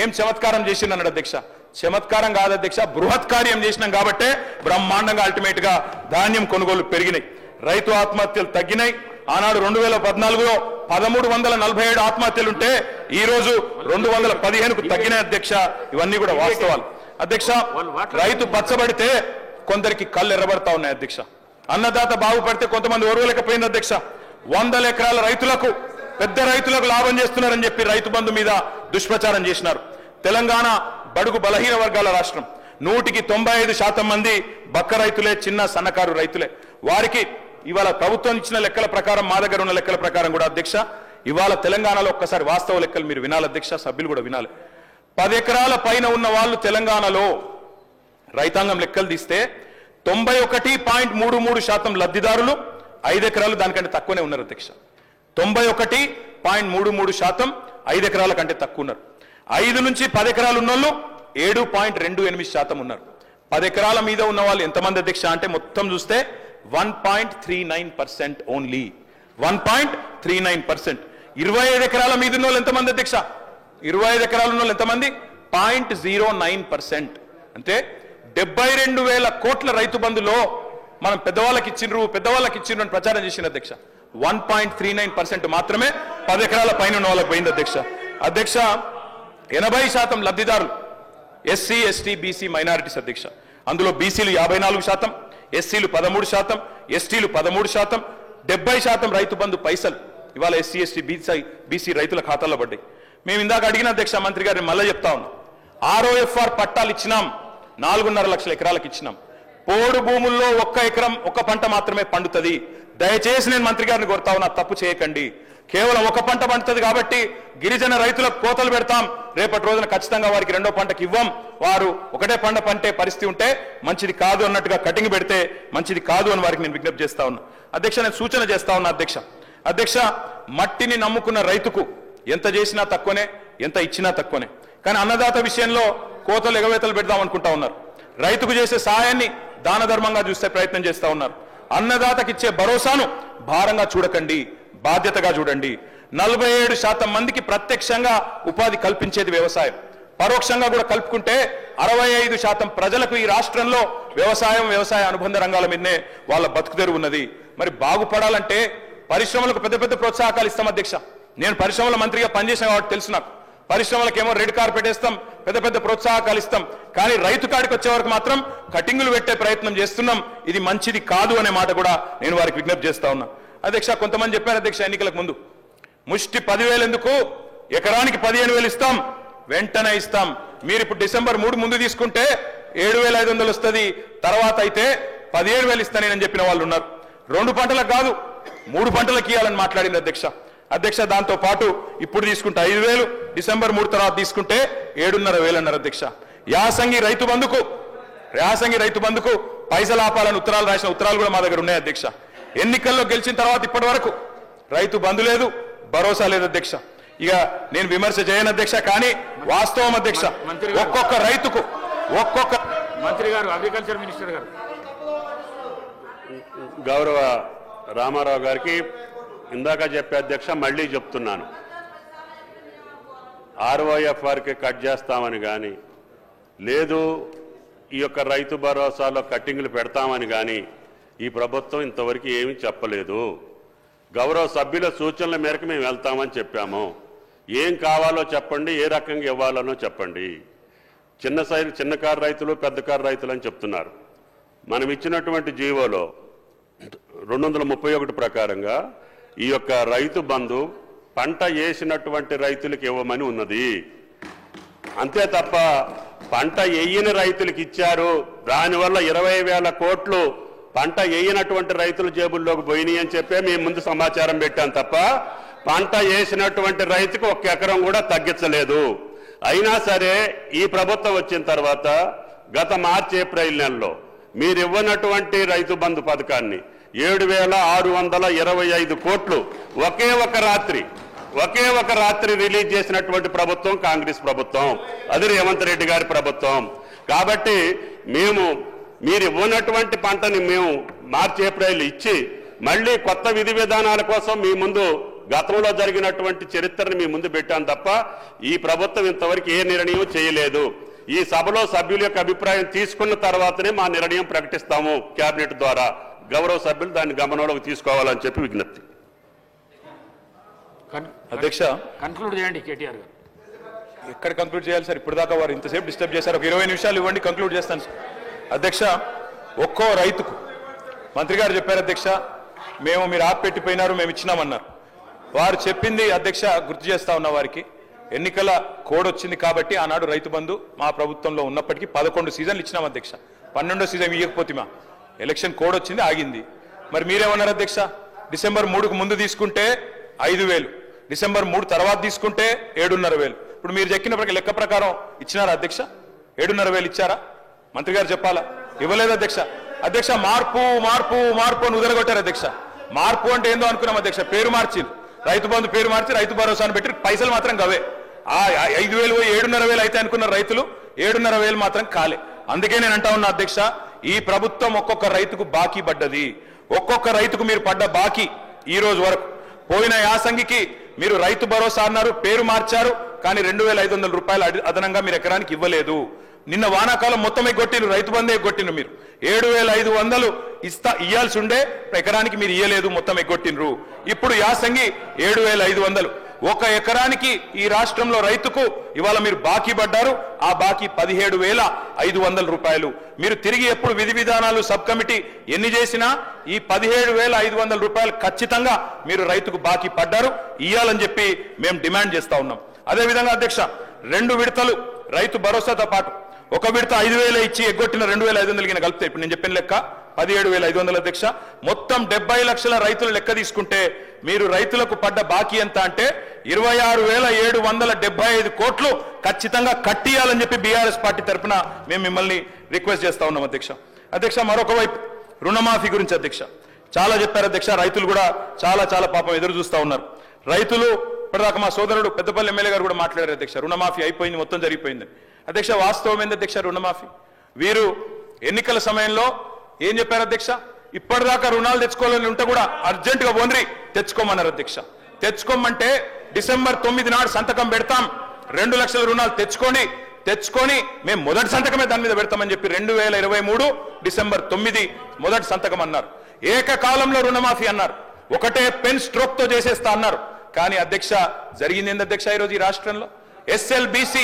ఏం చమత్కారం చేసింది అన్నాడు అధ్యక్ష. చమత్కారం కాదు అధ్యక్ష, బృహత్ కార్యం చేసినాం కాబట్టే బ్రహ్మాండంగా అల్టిమేట్ గా ధాన్యం కొనుగోలు పెరిగినాయి, రైతు ఆత్మహత్యలు తగ్గినాయి. ఆనాడు 2014లో 1,347 ఆత్మహత్యలుంటే ఈ రోజు 215కు తగ్గినాయి అధ్యక్ష. ఇవన్నీ కూడా వాస్తవాలు అధ్యక్ష. రైతు పచ్చబడితే కొందరికి కళ్ళు ఎర్రబడతా ఉన్నాయి అధ్యక్ష. అన్నదాత బాగుపడితే కొంతమంది ఓర్వలేకపోయింది అధ్యక్ష. 100 ఎకరాల రైతులకు, పెద్ద రైతులకు లాభం చేస్తున్నారని చెప్పి రైతు బంధు మీద దుష్ప్రచారం చేసినారు. తెలంగాణ బడుగు బలహీన వర్గాల రాష్ట్రం. 100% మంది బక్క రైతులే, చిన్న సన్నకారు రైతులే. వారికి ఇవాళ ప్రభుత్వం ఇచ్చిన లెక్కల ప్రకారం, మా దగ్గర ఉన్న లెక్కల ప్రకారం కూడా అధ్యక్ష, ఇవాళ తెలంగాణలో ఒక్కసారి వాస్తవ లెక్కలు మీరు వినాలి అధ్యక్ష, సభ్యులు కూడా వినాలి. 10 ఎకరాల పైన ఉన్న వాళ్ళు తెలంగాణలో రైతాంగం లెక్కలు తీస్తే 91.33% లబ్ధిదారులు 5 ఎకరాలు దానికంటే తక్కువనే ఉన్నారు అధ్యక్ష. 91.33% 5 ఎకరాల కంటే తక్కువ ఉన్నారు. 5 నుంచి 10 ఎకరాలు ఉన్న వాళ్ళు 7.28% ఉన్నారు. 10 ఎకరాల మీద ఉన్న వాళ్ళు ఎంతమంది అధ్యక్ష అంటే మొత్తం చూస్తే 1.39% ఓన్లీ. 1.39%. 25 ఎకరాల మీద ఉన్న వాళ్ళు ఎంతమంది అధ్యక్ష? 25 ఎకరాలు ఉన్న వాళ్ళు ఎంతమంది? 0.09%. అంటే 72,000 కోట్ల రైతు బంధులో మనం పెద్దవాళ్ళకి ఇచ్చిండ్రు అని ప్రచారం చేసిన అధ్యక్ష. 1.39% మాత్రమే 10 ఎకరాల పైన ఉన్న వాళ్ళకి పోయింది అధ్యక్ష. అధ్యక్ష 80% లబ్ధిదారులు ఎస్సీ, ఎస్టీ, బీసీ, మైనారిటీస్ అధ్యక్ష. అందులో బీసీలు 54%, ఎస్సీలు 13%, ఎస్టీలు 13%, 70% రైతు బంధు పైసలు ఇవాళ ఎస్సీ, ఎస్టీ, బీసీ రైతుల ఖాతాల్లో పడ్డాయి. మేము ఇందాక అడిగిన అధ్యక్ష మంత్రి గారిని మళ్ళీ చెప్తా ఉన్నాం. ROFR పట్టాలు ఇచ్చినాం, 4.5 లక్షల ఎకరాలకు ఇచ్చినాం. పోడు భూముల్లో 1 ఎకరం 1 పంట మాత్రమే పండుతుంది. దయచేసి నేను మంత్రి గారిని కోరుతా ఉన్నా, తప్పు చేయకండి. కేవలం 1 పంట పండుతుంది కాబట్టి గిరిజన రైతులకు కోతలు పెడతాం, రేపటి రోజున ఖచ్చితంగా వారికి 2వ పంటకి ఇవ్వం, వారు ఒకటే పంట పంటే పరిస్థితి ఉంటే మంచిది కాదు అన్నట్టుగా కటింగ్ పెడితే మంచిది కాదు అని వారికి నేను విజ్ఞప్తి చేస్తా ఉన్నా అధ్యక్ష. నేను సూచన చేస్తా ఉన్నా అధ్యక్ష. మట్టిని నమ్ముకున్న రైతుకు ఎంత చేసినా తక్కువనే, ఎంత ఇచ్చినా తక్కువనే. కానీ అన్నదాత విషయంలో కోతలు ఎగవేతలు పెడదాం అనుకుంటా ఉన్నారు. రైతుకు చేసే సహాయాన్ని దాన ధర్మంగా చూస్తే ప్రయత్నం చేస్తా ఉన్నారు. అన్నదాతకి ఇచ్చే భరోసాను భారంగా చూడకండి, బాధ్యతగా చూడండి. 47% మందికి ప్రత్యక్షంగా ఉపాధి కల్పించేది వ్యవసాయం. పరోక్షంగా కూడా కలుపుకుంటే 65% ప్రజలకు ఈ రాష్ట్రంలో వ్యవసాయ అనుబంధ రంగాల మీదనే వాళ్ళ బతుకుదెరువు ఉన్నది. మరి బాగుపడాలంటే పరిశ్రమలకు పెద్ద పెద్ద ప్రోత్సాహకాలు ఇస్తాం అధ్యక్ష. నేను పరిశ్రమల మంత్రిగా పనిచేసాను కాబట్టి తెలుసు నాకు. పరిశ్రమలకేమో రెడ్ కార్పెట్ వేస్తాం, పెద్ద పెద్ద ప్రోత్సాహకాలు ఇస్తాం, కానీ రైతు కాడికి వచ్చే వరకు మాత్రం కటింగులు పెట్టే ప్రయత్నం చేస్తున్నాం. ఇది మంచిది కాదు అనే మాట కూడా నేను వారికి విజ్ఞప్తి చేస్తా ఉన్నా. అధ్యక్ష, కొంతమంది చెప్పారు అధ్యక్ష, ఎన్నికలకు ముందు ముష్టి 10,000 ఎందుకు, ఎకరానికి 15,000 ఇస్తాం, వెంటనే ఇస్తాం. మీరు ఇప్పుడు డిసెంబర్ 3 ముందు తీసుకుంటే 7,500 వస్తుంది, తర్వాత అయితే 17,000 ఇస్తానని చెప్పిన వాళ్ళు ఉన్నారు. 2 పంటలకు కాదు 3 పంటలకు ఇవ్వాలని మాట్లాడింది అధ్యక్ష. అధ్యక్ష, దాంతో పాటు ఇప్పుడు తీసుకుంటే 5,000, డిసెంబర్ 3 తర్వాత తీసుకుంటే 7,500 అన్నారు అధ్యక్ష. యాసంగి రైతు బంధుకు పైసలు ఆపాలని ఉత్తరాలు రాసిన ఉత్తరాలు కూడా మా దగ్గర ఉన్నాయి అధ్యక్ష. ఎన్నికల్లో గెలిచిన తర్వాత ఇప్పటి వరకు రైతు బంధు లేదు, భరోసా లేదు అధ్యక్ష. ఇక నేను విమర్శ చేయను అధ్యక్ష, కానీ వాస్తవం అధ్యక్ష, ఒక్కొక్క రైతుకు మంత్రి గారు, అగ్రికల్చర్ మినిస్టర్ గారు, గౌరవ రామారావు గారికి ఇందాక చెప్పే అధ్యక్ష, మళ్ళీ చెప్తున్నాను, ROFRకి కట్ చేస్తామని కానీ, లేదు ఈ యొక్క రైతు భరోసాలో కట్టింగ్లు పెడతామని కానీ ఈ ప్రభుత్వం ఇంతవరకు ఏమీ చెప్పలేదు. గౌరవ సభ్యుల సూచనల మేరకు మేము వెళ్తామని చెప్పాము. ఏం కావాలో చెప్పండి, ఏ రకంగా ఇవ్వాలనో చెప్పండి. చిన్న కారు రైతులు, పెద్ద కారు రైతులు అని చెప్తున్నారు. మనం ఇచ్చినటువంటి జీవోలో 231 ప్రకారంగా ఈ యొక్క రైతు బంధు పంట వేసినటువంటి రైతులకు ఇవ్వమని ఉన్నది. అంతే తప్ప పంట వేయని రైతులకు ఇచ్చారు, దానివల్ల 20,000 కోట్లు పంట వేయనటువంటి రైతుల జేబుల్లోకి పోయినాయి అని చెప్పే మేము ముందు సమాచారం పెట్టాం తప్ప పంట వేసినటువంటి రైతుకు 1 ఎకరం కూడా తగ్గించలేదు. అయినా సరే ఈ ప్రభుత్వం వచ్చిన తర్వాత గత మార్చి ఏప్రిల్ నెలలో మీరు ఇవ్వనటువంటి రైతు బంధు పథకాన్ని 7,625 కోట్లు ఒకే ఒక రాత్రి రిలీజ్ చేసినటువంటి ప్రభుత్వం కాంగ్రెస్ ప్రభుత్వం, అది రేవంత్ రెడ్డి గారి ప్రభుత్వం. కాబట్టి మీరు ఇవ్వనటువంటి పంటని మేము మార్చి ఏప్రిల్ ఇచ్చి మళ్ళీ కొత్త విధి విధానాల కోసం మీ ముందు గతంలో జరిగినటువంటి చరిత్రని మీ ముందు పెట్టాం తప్ప ఈ ప్రభుత్వం ఇంతవరకు ఏ నిర్ణయం చేయలేదు. ఈ సభలో సభ్యుల యొక్క అభిప్రాయం తీసుకున్న తర్వాతనే మా నిర్ణయం ప్రకటిస్తాము కేబినెట్ ద్వారా. గౌరవ సభ్యులు దాన్ని గమనంలోకి తీసుకోవాలని చెప్పి విజ్ఞప్తి. అధ్యక్ష, కన్క్లూడ్ చేయండి కేటీఆర్ గారు. ఎక్కడ కంక్లూడ్ చేయాలి సార్? ఇప్పుడు దాకా వారు ఇంతసేపు డిస్టర్బ్ చేశారు. ఒక 20 నిమిషాలు ఇవ్వండి, కంక్లూడ్ చేస్తాను సార్. అధ్యక్ష, ఒక్కో రైతుకు మంత్రి గారు చెప్పారు అధ్యక్ష, మీరు ఆపెట్టిపోయినారు, మేము ఇచ్చినామన్నారు. వారు చెప్పింది అధ్యక్ష గుర్తు చేస్తా ఉన్న వారికి, ఎన్నికల కోడ్ వచ్చింది కాబట్టి ఆనాడు రైతు బంధు మా ప్రభుత్వంలో ఉన్నప్పటికీ 11 సీజన్లు ఇచ్చినాం అధ్యక్ష. 12వ సీజన్ ఇవ్వకపోతే మా ఎలక్షన్ కోడ్ వచ్చింది, ఆగింది. మరి మీరేమన్నారు అధ్యక్ష? డిసెంబర్ 3కు ముందు తీసుకుంటే 5,000, డిసెంబర్ 3 తర్వాత తీసుకుంటే 7,500. ఇప్పుడు మీరు చెక్కిన లెక్క ప్రకారం ఇచ్చినారా అధ్యక్ష? 7,500 ఇచ్చారా? మంత్రి గారు చెప్పాలా? ఇవ్వలేదు అధ్యక్ష. అధ్యక్ష, మార్పు అని ఉదరగొట్టారు అధ్యక్ష. మార్పు అంటే ఏందో అనుకున్నాం అధ్యక్ష. పేరు మార్చి రైతు బంధు పేరు మార్చి రైతు భరోసాను పెట్టి పైసలు మాత్రం గవే. 5,000 7,500 అయితే అనుకున్న రైతులు 7,500 మాత్రం కాలే. అందుకే నేను అంటా ఉన్నా అధ్యక్ష, ఈ ప్రభుత్వం ఒక్కొక్క రైతుకు బాకీ పడ్డది. ఒక్కొక్క రైతుకు మీరు పడ్డ బాకీ ఈ రోజు వరకు, పోయిన యాసంగికి మీరు రైతు భరోసా అన్నారు, పేరు మార్చారు, కానీ 2,500 రూపాయలు అదనంగా మీరు ఎకరానికి ఇవ్వలేదు. నిన్న వానాకాలం మొత్తం ఎగ్గొట్టిను, రైతు బంధు ఎగ్గొట్టిను. మీరు 7,500 ఇయ్యాల్సి ఉండే ఎకరానికి మీరు ఇయ్యలేదు, మొత్తం ఎగ్గొట్టినరు. ఇప్పుడు యాసంగి 7,500 ఒక ఎకరానికి ఈ రాష్ట్రంలో రైతుకు ఇవాళ మీరు బాకీ పడ్డారు. ఆ బాకీ 17,500 రూపాయలు. మీరు తిరిగి ఎప్పుడు విధి విధానాలు సబ్ కమిటీ ఎన్ని చేసినా ఈ 17,500 రూపాయలు ఖచ్చితంగా మీరు రైతుకు బాకీ పడ్డారు, ఇయ్యాలని చెప్పి మేము డిమాండ్ చేస్తా ఉన్నాం. అదేవిధంగా అధ్యక్ష, 2 విడతలు రైతు భరోసాతో పాటు ఒక విడత 5,000 ఇచ్చి ఎగ్గొట్టిన 2,500 కలిపితే ఇప్పుడు నేను చెప్పిన లెక్క 17,500 అధ్యక్ష. మొత్తం 70 లక్షల రైతులు లెక్క తీసుకుంటే మీరు రైతులకు పడ్డ బాకీ ఎంత అంటే 26,775 కోట్లు ఖచ్చితంగా కట్టియాలని చెప్పి బీఆర్ఎస్ పార్టీ తరఫున మేము మిమ్మల్ని రిక్వెస్ట్ చేస్తా ఉన్నాం అధ్యక్ష. అధ్యక్ష, మరొక వైపు రుణమాఫీ గురించి అధ్యక్ష చాలా చెప్పారు అధ్యక్ష. రైతులు కూడా చాలా పాపం ఎదురు చూస్తా ఉన్నారు. రైతులు ఇప్పటిదాకా మా సోదరుడు పెద్దపల్లి ఎమ్మెల్యే గారు కూడా మాట్లాడారు అధ్యక్ష, రుణమాఫీ అయిపోయింది, మొత్తం జరిగిపోయింది అధ్యక్ష. వాస్తవం ఏంది అధ్యక్ష? రుణమాఫీ వీరు ఎన్నికల సమయంలో ఏం చెప్పారు అధ్యక్ష? ఇప్పటిదాకా రుణాలు తెచ్చుకోవాలని ఉంటే కూడా అర్జెంటుగా ఓన్రి తెచ్చుకోమన్నారు అధ్యక్ష. తెచ్చుకోమంటే డిసెంబర్ 9 నాడు సంతకం పెడతాం, 2 లక్షల రుణాలు తెచ్చుకొని మేము మొదటి సంతకమే దాని మీద పెడతామని చెప్పి 2023 డిసెంబర్ 9 మొదటి సంతకం అన్నారు. ఏకకాలంలో రుణమాఫీ అన్నారు, ఒకటే పెన్ స్ట్రోక్ తో చేసేస్తా అన్నారు. కానీ అధ్యక్ష జరిగింది ఏంది అధ్యక్ష? ఈరోజు ఈ రాష్ట్రంలో SLBC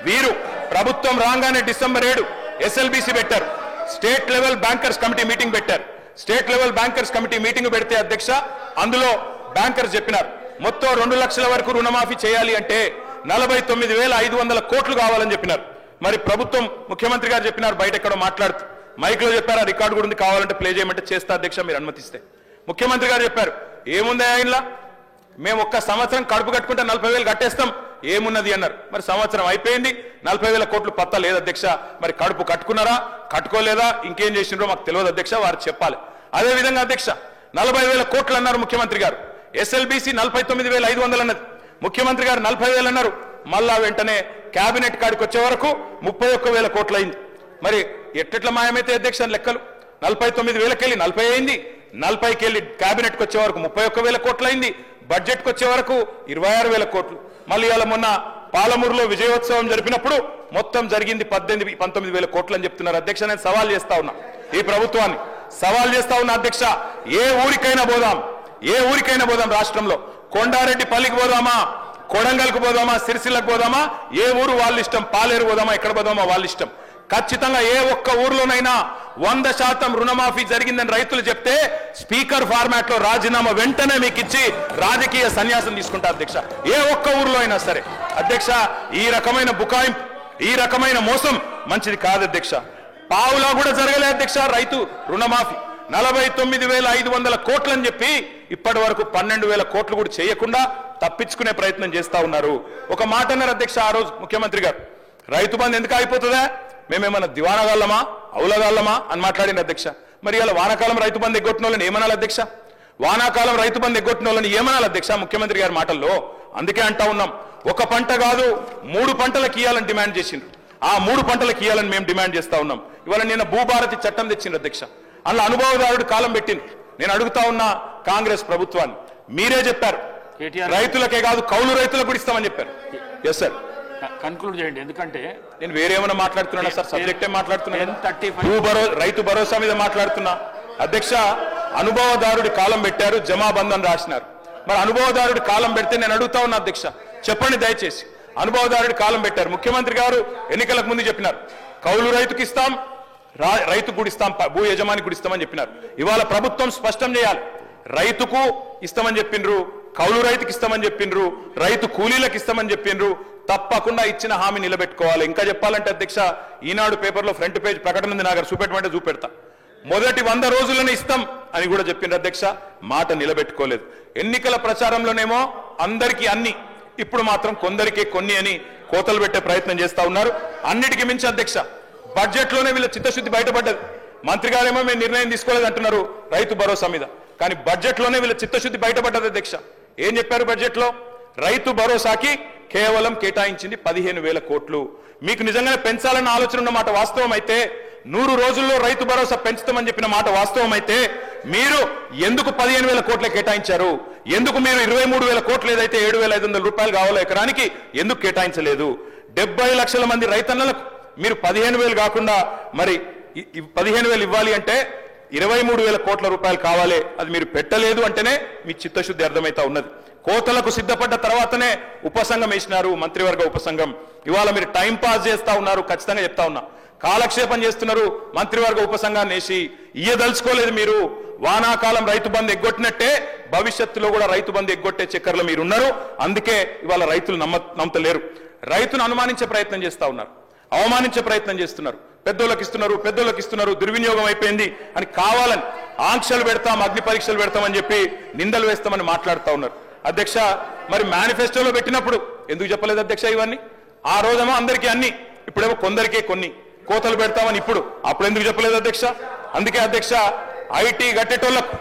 వీరు ప్రభుత్వం రాగానే డిసెంబర్ 7 ఎస్ఎల్బిసి పెట్టారు. State level bankers committee meeting పెట్టారు. State level bankers committee meeting పెడితే అధ్యక్ష అందులో బ్యాంకర్స్ చెప్పినారు మొత్తం 2 లక్షల వరకు రుణమాఫీ చేయాలి అంటే 49,500 కోట్లు కావాలని చెప్పినారు. మరి ప్రభుత్వం ముఖ్యమంత్రి గారు చెప్పినారు, బయట ఎక్కడో మాట్లాడుతూ మైక్ లో చెప్పారు, ఆ రికార్డు కూడా ఉంది, కావాలంటే ప్లే చేయమంటే చేస్తా అధ్యక్ష మీరు అనుమతిస్తే. ముఖ్యమంత్రి గారు చెప్పారు, ఏముంది ఆయనలా, మేము ఒక్క సంవత్సరం కడుపు కట్టుకుంటే 40,000 కట్టేస్తాం, ఏమున్నది అన్నారు. మరి సంవత్సరం అయిపోయింది, 40,000 కోట్లు పత్తా లేదు అధ్యక్ష. మరి కడుపు కట్టుకున్నారా కట్టుకోలేదా ఇంకేం చేసిండ్రో మాకు తెలియదు అధ్యక్ష, వారు చెప్పాలి. అదే విధంగా అధ్యక్ష 40,000 కోట్లు అన్నారు ముఖ్యమంత్రి గారు, ఎస్ఎల్బిసి 49,500 అన్నది, ముఖ్యమంత్రి గారు 40,000 అన్నారు. మళ్ళా వెంటనే కేబినెట్ కాడికి వచ్చే వరకు 31,000 కోట్లు అయింది. మరి ఎట్లా మాయమైతే అధ్యక్ష లెక్కలు, 49,000కి వెళ్ళి 40 అయింది, 40కి వెళ్ళి కేబినెట్కి వచ్చే వరకు 31,000 కోట్లు అయింది, బడ్జెట్కి వచ్చే వరకు 26,000 కోట్లు. మళ్ళీ ఇవాళ మొన్న పాలమూరులో విజయోత్సవం జరిపినప్పుడు మొత్తం జరిగింది 19,000 కోట్లు అని చెప్తున్నారు అధ్యక్ష. నేను సవాల్ చేస్తా ఉన్నా, ఈ ప్రభుత్వాన్ని సవాల్ చేస్తా ఉన్నా అధ్యక్ష, ఏ ఊరికైనా పోదాం రాష్ట్రంలో, కొండారెడ్డి పల్లికి పోదామా, కొడంగల్కు పోదామా, సిరిసిల్లకు పోదామా, ఏ ఊరు వాళ్ళ ఇష్టం, పాలేరు పోదామా, ఎక్కడ పోదామా వాళ్ళ ఇష్టం. ఖచ్చితంగా ఏ ఒక్క ఊర్లోనైనా 100% రుణమాఫీ జరిగిందని రైతులు చెప్తే స్పీకర్ ఫార్మాట్ లో రాజీనామా వెంటనే మీకు ఇచ్చి రాజకీయ సన్యాసం తీసుకుంటా అధ్యక్ష, ఏ ఒక్క ఊర్లో అయినా సరే. అధ్యక్ష ఈ రకమైన బుకాయింపు, ఈ రకమైన మోసం మంచిది కాదు అధ్యక్ష. పావులా కూడా జరగలే అధ్యక్ష రైతు రుణమాఫీ, 49,500 కోట్లు అని చెప్పి ఇప్పటి వరకు 12,000 కోట్లు కూడా చేయకుండా తప్పించుకునే ప్రయత్నం చేస్తా ఉన్నారు. ఒక మాట అన్నారు అధ్యక్ష ఆ రోజు ముఖ్యమంత్రి గారు, రైతు బంధు ఎందుకు అయిపోతుందా, మేమేమన్నా దివానగాళ్ళమా అవులగాళ్ళమా అని మాట్లాడిన అధ్యక్ష. మరి ఇలా వానాకాలం రైతు బంధు ఎగ్గొట్టిన వాళ్ళని ఏమనాలి అధ్యక్ష, వానాకాలం రైతు బంధు ఎగ్గొట్టిన వాళ్ళని ఏమనాలి అధ్యక్ష ముఖ్యమంత్రి గారి మాటల్లో. అందుకే అంటా ఉన్నాం, ఒక పంట కాదు 3 పంటలకు ఇయ్యాలని డిమాండ్ చేసిండ్రు, ఆ 3 పంటలకు ఇయ్యాలని మేము డిమాండ్ చేస్తా ఉన్నాం. ఇవాళ నిన్న భూభారతి చట్టం తెచ్చిండ్రు అధ్యక్ష, అందులో అనుభవదారుడు కాలం పెట్టింది. నేను అడుగుతా ఉన్నా కాంగ్రెస్ ప్రభుత్వాన్ని, మీరే చెప్పారు రైతులకే కాదు కౌలు రైతులకు కూడా ఇస్తామని చెప్పారు. ఎస్ సార్, కన్క్లూడ్ చేయండి, ఎందుకంటే నేను వేరేమైనా మాట్లాడుతున్నా సార్, సబ్జెక్టే మాట్లాడుతున్నా, రైతు భరోసా మీద మాట్లాడుతున్నా అధ్యక్ష. అనుభవదారుడి కాలం పెట్టారు, జమాబంధన్ రాసినారు. మరి అనుభవదారుడి కాలం పెడితే నేను అడుగుతా ఉన్నా అధ్యక్ష, చెప్పండి దయచేసి, అనుభవదారుడి కాలం పెట్టారు, ముఖ్యమంత్రి గారు ఎన్నికలకు ముందు చెప్పినారు కౌలు రైతుకి ఇస్తాం, రైతు కూడా ఇస్తాం, భూ యజమానికి కూడా ఇస్తామని చెప్పినారు. ఇవాళ ప్రభుత్వం స్పష్టం చేయాలి, రైతుకు ఇస్తామని చెప్పిండ్రు, కౌలు రైతుకి ఇస్తామని చెప్పిండ్రు, రైతు కూలీలకు ఇస్తామని చెప్పిండ్రు, తప్పకుండా ఇచ్చిన హామీ నిలబెట్టుకోవాలి. ఇంకా చెప్పాలంటే అధ్యక్ష, ఈనాడు పేపర్లో ఫ్రంట్ పేజ్ ప్రకటన ఉంది, నాకు చూపెట్టమంటే చూపెడతా, మొదటి 100 రోజులను ఇస్తాం అని కూడా చెప్పిండ్రు అధ్యక్ష, మాట నిలబెట్టుకోలేదు. ఎన్నికల ప్రచారంలోనేమో అందరికీ అన్ని, ఇప్పుడు మాత్రం కొందరికే కొన్ని అని కోతలు పెట్టే ప్రయత్నం చేస్తా ఉన్నారు. అన్నిటికీ మించి అధ్యక్ష బడ్జెట్ లోనే వీళ్ళ చిత్తశుద్ధి బయటపడ్డది. మంత్రి గారేమో మేము నిర్ణయం తీసుకోలేదు అంటున్నారు రైతు భరోసా మీద, కానీ బడ్జెట్ లోనే వీళ్ళ చిత్తశుద్ధి బయటపడ్డది అధ్యక్ష. ఏం చెప్పారు బడ్జెట్ లో, రైతు భరోసాకి కేవలం కేటాయించింది 15,000 కోట్లు. మీకు నిజంగానే పెంచాలన్న ఆలోచన ఉన్న మాట వాస్తవం అయితే, 100 రోజుల్లో రైతు భరోసా పెంచుతామని చెప్పిన మాట వాస్తవం అయితే, మీరు ఎందుకు 15,000 కోట్లే కేటాయించారు? ఎందుకు మీరు 23,000 కోట్లు ఏదైతే 7,500 రూపాయలు కావాలో ఎకరానికి ఎందుకు కేటాయించలేదు? 70 లక్షల మంది రైతన్నలకు మీరు 15,000 కాకుండా మరి 15,000 ఇవ్వాలి అంటే 23,000 కోట్ల రూపాయలు కావాలి, అది మీరు పెట్టలేదు అంటేనే మీ చిత్తశుద్ధి అర్థమైతా ఉన్నది. కోతలకు సిద్ధపడ్డ తర్వాతనే ఉపసంఘం వేసినారు, మంత్రివర్గ ఉపసంఘం. ఇవాళ మీరు టైం పాస్ చేస్తా ఉన్నారు, ఖచ్చితంగా చెప్తా ఉన్నా, కాలక్షేపం చేస్తున్నారు. మంత్రివర్గ ఉపసంఘాన్ని వేసి ఇయ్యదలుచుకోలేదు మీరు. వానాకాలం రైతు బంధు ఎగ్గొట్టినట్టే భవిష్యత్తులో కూడా రైతు బంధు ఎగ్గొట్టే చక్కర్లో మీరు ఉన్నారు. అందుకే ఇవాళ రైతులు నమ్మతలేరు. రైతును అనుమానించే ప్రయత్నం చేస్తా ఉన్నారు, అవమానించే ప్రయత్నం చేస్తున్నారు. పెద్దోళ్ళకి ఇస్తున్నారు, దుర్వినియోగం అయిపోయింది అని కావాలని ఆంక్షలు పెడతాం, అగ్ని పరీక్షలు పెడతామని చెప్పి నిందలు వేస్తామని మాట్లాడుతూ ఉన్నారు అధ్యక్ష. మరి మేనిఫెస్టోలో పెట్టినప్పుడు ఎందుకు చెప్పలేదు అధ్యక్ష ఇవన్నీ? ఆ రోజేమో అందరికీ అన్ని, ఇప్పుడేమో కొందరికే కొన్ని కోతలు పెడతామని అప్పుడు ఎందుకు చెప్పలేదు అధ్యక్ష? అందుకే అధ్యక్ష ఐటీ గట్టేటోళ్లకు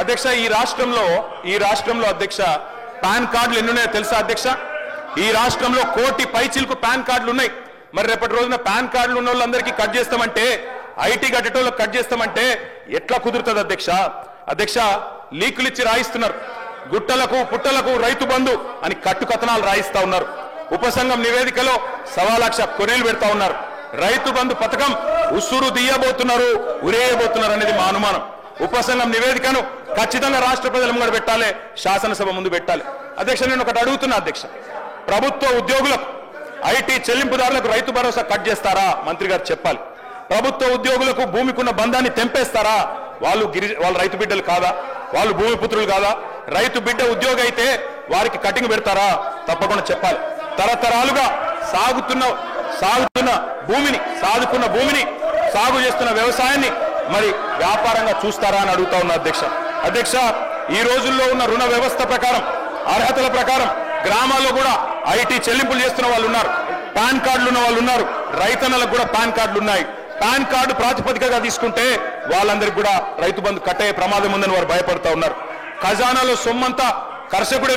అధ్యక్ష ఈ రాష్ట్రంలో అధ్యక్ష పాన్ కార్డులు ఎన్ని ఉన్నాయో తెలుసా అధ్యక్ష? ఈ రాష్ట్రంలో 1 కోటి పైచిలకు పాన్ కార్డులు ఉన్నాయి. మరి రేపటి రోజున పాన్ కార్డులు ఉన్న వాళ్ళందరికీ కట్ చేస్తామంటే, ఐటీ గట్టేటోళ్ళకి కట్ చేస్తామంటే ఎట్లా కుదురుతుంది అధ్యక్ష? అధ్యక్ష లీకులు ఇచ్చి రాయిస్తున్నారు, గుట్టలకు పుట్టలకు రైతు బంధు అని కట్టుకథనాలు రాయిస్తా ఉన్నారు. ఉపసంఘం నివేదికలో 1.25 లక్ష కొనేలు పెడతా ఉన్నారు. రైతు బంధు పథకం ఉసురు తీయబోతున్నారు, ఉరేయబోతున్నారు అనేది మా అనుమానం. ఉపసంఘం నివేదికను ఖచ్చితంగా రాష్ట్ర ప్రజల ముందు పెట్టాలి, శాసనసభ ముందు పెట్టాలి. అధ్యక్ష నేను ఒకటి అడుగుతున్నా అధ్యక్ష, ప్రభుత్వ ఉద్యోగులకు ఐటీ చెల్లింపుదారులకు రైతు భరోసా కట్ చేస్తారా? మంత్రి గారు చెప్పాలి. ప్రభుత్వ ఉద్యోగులకు భూమికున్న బంధాన్ని తెంపేస్తారా? వాళ్ళు రైతు బిడ్డలు కాదా? వాళ్ళు భూమిపుత్రులు కాదా? రైతు బిడ్డ ఉద్యోగి అయితే వారికి కటింగ్ పెడతారా? తప్పకుండా చెప్పాలి. తరతరాలుగా సాగుతున్న భూమిని సాగు చేస్తున్న వ్యవసాయాన్ని మరి వ్యాపారంగా చూస్తారా అని అడుగుతా ఉన్నా అధ్యక్ష. ఈ రోజుల్లో ఉన్న రుణ వ్యవస్థ ప్రకారం, అర్హతల ప్రకారం గ్రామాల్లో కూడా ఐటీ చెల్లింపులు చేస్తున్న వాళ్ళు ఉన్నారు, పాన్ కార్డులు ఉన్న వాళ్ళు ఉన్నారు, రైతన్నలకు కూడా పాన్ కార్డులు ఉన్నాయి. పాన్ కార్డు ప్రాతిపదికగా తీసుకుంటే వాళ్ళందరికీ కూడా రైతు బంధు కట్టే ప్రమాదం ఉందని వారు భయపడుతూ ఉన్నారు. ఖజానాలో సొమ్మంతా కర్షకుడే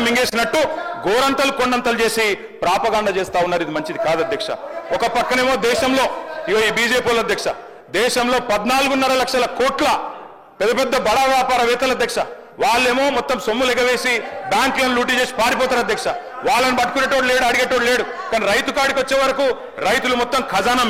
మింగేసినట్టు గోరంతలు కొండంతలు చేసి ప్రాపగాండ చేస్తా ఉన్నారు. ఇది మంచిది కాదు అధ్యక్ష. ఒక పక్కనేమో దేశంలో ఈ బీజేపీ అధ్యక్ష, దేశంలో 14.5 లక్షల కోట్ల పెద్ద బడా వ్యాపారవేత్తల అధ్యక్ష, వాళ్ళేమో మొత్తం సొమ్ములు ఎగవేసి బ్యాంకులను లూటీ చేసి పారిపోతారు అధ్యక్ష. వాళ్ళని పట్టుకునేటోడు లేడు, అడిగేటోడు లేడు. కానీ రైతు కాడికి వచ్చే వరకు రైతులు మొత్తం ఖజానా